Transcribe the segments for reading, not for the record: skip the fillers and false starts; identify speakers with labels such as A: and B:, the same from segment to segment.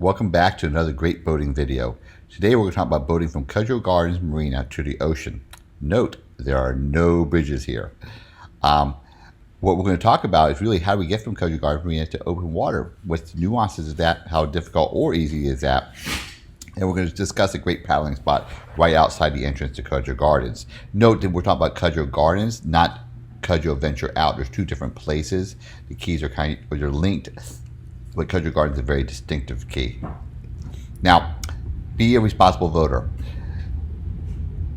A: Welcome back to another great boating video. Today we're going to talk about boating from Cudjoe Gardens Marina to the ocean. Note, there are no bridges here. What we're going to talk about is really how do we get from Cudjoe Gardens Marina to open water? What's the nuances of that? How difficult or easy is that? And we're going to discuss a great paddling spot right outside the entrance to Cudjoe Gardens. Note that we're talking about Cudjoe Gardens, not Cudjoe Venture Out. There's two different places. The keys are they're linked, but Cudjoe Gardens is a very distinctive key. Now, be a responsible boater.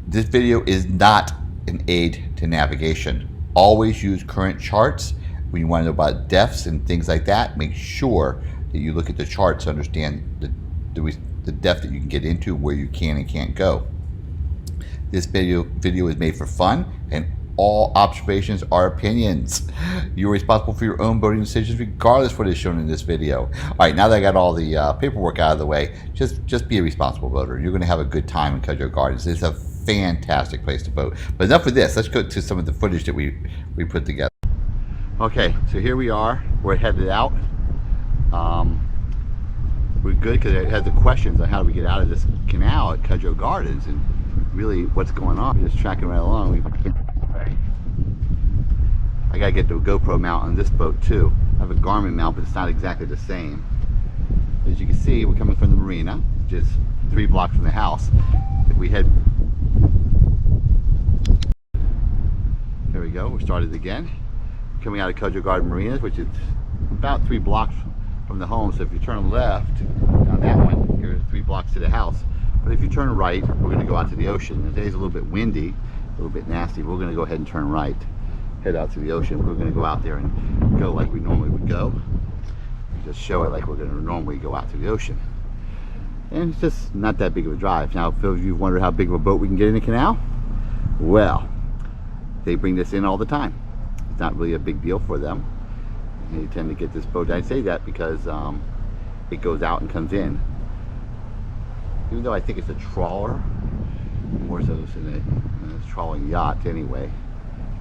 A: This video is not an aid to navigation. Always use current charts. When you want to know about depths and things like that, make sure that you look at the charts to understand the depth that you can get into, where you can and can't go. This video is made for fun, and all observations are opinions. You're responsible for your own boating decisions regardless of what is shown in this video. All right, now that I got all the paperwork out of the way, just be a responsible boater. You're going to have a good time in Cudjoe Gardens. It's a fantastic place to boat. But enough of this. Let's go to some of the footage that we put together. Okay, so here we are. We're headed out. We're good because it has the questions on how do we get out of this canal at Cudjoe Gardens and really what's going on. We're just tracking right along. I gotta get the GoPro mount on this boat too. I have a Garmin mount, but it's not exactly the same. As you can see, we're coming from the Marina, which is 3 blocks from the house. If we head, there we go. We started again. Coming out of Cudjoe Garden Marina, which is about 3 blocks from the home. So if you turn left on that one, you're 3 blocks to the house. But if you turn right, we're going to go out to the ocean. Today's a little bit windy, a little bit nasty. We're going to go ahead and turn right, head out to the ocean. We're going to go out there and go like we normally would go. Just show it like we're going to normally go out to the ocean. And it's just not that big of a drive. Now, if you wonder how big of a boat we can get in the canal, well, they bring this in all the time. It's not really a big deal for them. They tend to get this boat. I say that because it goes out and comes in. Even though I think it's a trawler, more so than a trawling yacht anyway.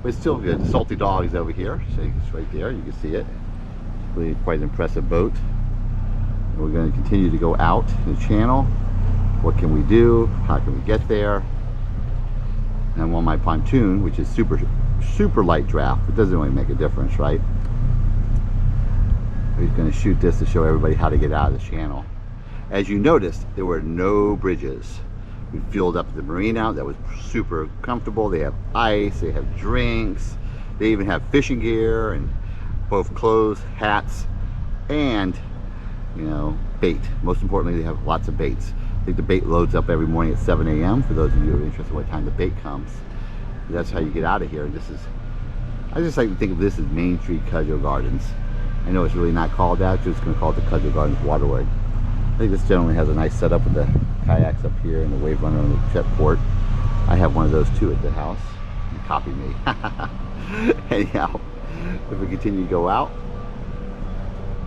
A: But it's still good. The Salty Dog is over here, so it's right there. You can see it. It's really quite an impressive boat. And we're going to continue to go out the channel. What can we do? How can we get there? And I'm on my pontoon, which is super light draft. It doesn't really make a difference, right? We're going to shoot this to show everybody how to get out of the channel. As you noticed, there were no bridges. We fueled up the Marina. That was super comfortable. They have ice, they have drinks, they even have fishing gear and both clothes, hats, and bait. Most importantly, they have lots of baits. I think the bait loads up every morning at 7 a.m. for those of you who are interested in what time the bait comes. That's how you get out of here. I just like to think of this as Main Street Cudjoe Gardens. I know it's really not called that, just going to call it the Cudjoe Gardens Waterway. I think this generally has a nice setup with the kayaks up here and the wave runner on the jetport. I have one of those too at the house. You copied me. Anyhow, if we continue to go out,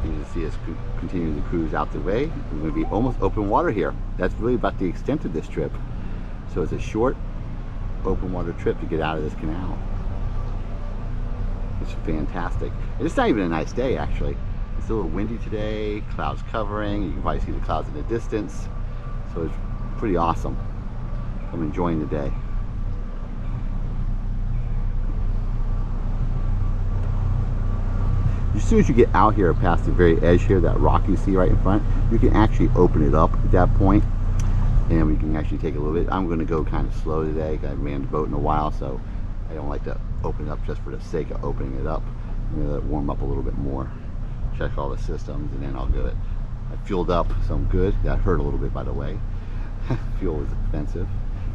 A: you can see us continue to cruise out the way. We're going to be almost open water here. That's really about the extent of this trip. So it's a short open water trip to get out of this canal. It's fantastic. And it's not even a nice day, actually. It's a little windy today, clouds covering. You can probably see the clouds in the distance. So it's pretty awesome. I'm enjoying the day. As soon as you get out here past the very edge here, that rock you see right in front, you can actually open it up at that point, and we can actually take a little bit. I'm going to go kind of slow today. I haven't ran the boat in a while, so I don't like to open it up just for the sake of opening it up. I'm going to let it warm up a little bit more, check all the systems, and then I'll do it. I fueled up, so I'm good. That hurt a little bit, by the way. Fuel is expensive.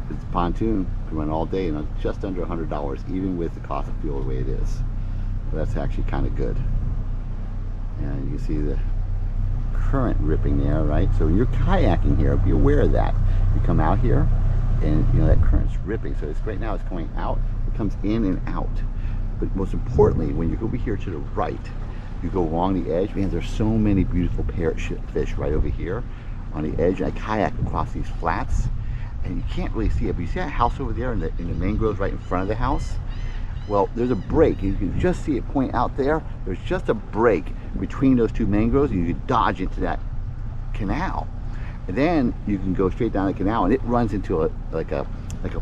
A: It's a pontoon, can run all day and just under $100, even with the cost of fuel the way it is. So that's actually kind of good. And you can see the current ripping there, right? So when you're kayaking here, be aware of that. You come out here, and that current's ripping. So it's right now it's going out. It comes in and out. But most importantly, when you go over here to the right, you go along the edge. Man, there's so many beautiful parrotfish right over here on the edge. I kayak across these flats, and you can't really see it. But you see that house over there in the mangroves right in front of the house? Well, there's a break. You can just see it point out there. There's just a break between those two mangroves, and you can dodge into that canal. And then you can go straight down the canal, and it runs into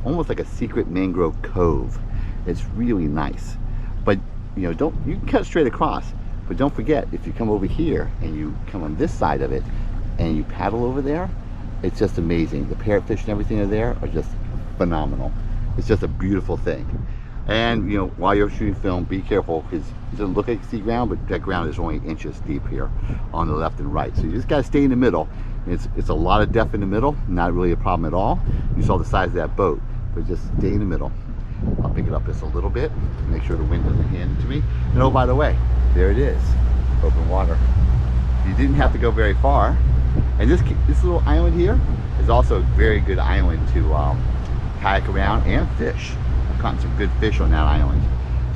A: almost like a secret mangrove cove. It's really nice. But you can cut straight across, but don't forget, if you come over here and you come on this side of it and you paddle over there, it's just amazing. The parrotfish and everything are there are just phenomenal. It's just a beautiful thing. And while you're shooting film, be careful, because it doesn't look like sea ground, but that ground is only inches deep here on the left and right. So you just got to stay in the middle. It's a lot of depth in the middle, not really a problem at all. You saw the size of that boat, but just stay in the middle. I'll pick it up just a little bit, make sure the wind doesn't hand it to me. And oh, by the way, there it is, open water. You didn't have to go very far. And this little island here is also a very good island to kayak around and fish. I've caught some good fish on that island.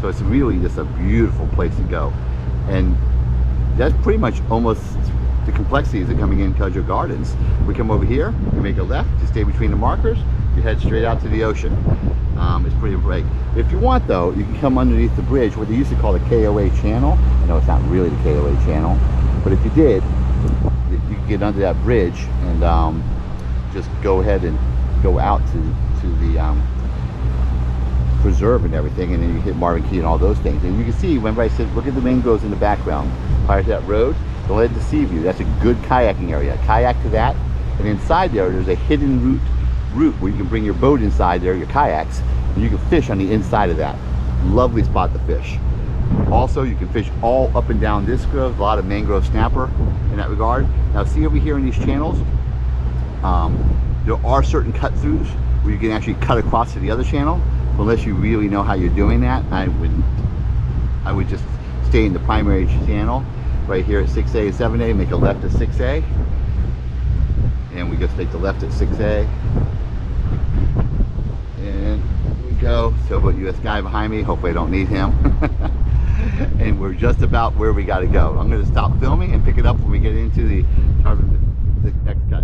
A: So it's really just a beautiful place to go. And that's pretty much almost the complexities of coming in Cudjoe Gardens. We come over here, you make a left, you stay between the markers, you head straight out to the ocean. It's pretty great. If you want though, you can come underneath the bridge, what they used to call the KOA channel. I know it's not really the KOA channel, but if you did, you can get under that bridge and just go ahead and go out to the preserve and everything, and then you hit Marvin Key and all those things. And you can see, remember I said, look at the mangroves in the background prior to that road. Don't let it deceive you. That's a good kayaking area. Kayak to that, and inside there's a hidden route where you can bring your boat inside there, your kayaks, and you can fish on the inside of that. Lovely spot to fish. Also, you can fish all up and down this grove. A lot of mangrove snapper in that regard. Now see over here in these channels, there are certain cut throughs where you can actually cut across to the other channel. Unless you really know how you're doing that, I would just stay in the primary channel right here at 6A and 7A, make a left at 6A, and we just take the left at 6A, and here we go. Sailboat US guy behind me, hopefully I don't need him. And we're just about where we got to go. I'm going to stop filming and pick it up when we get into the next cut.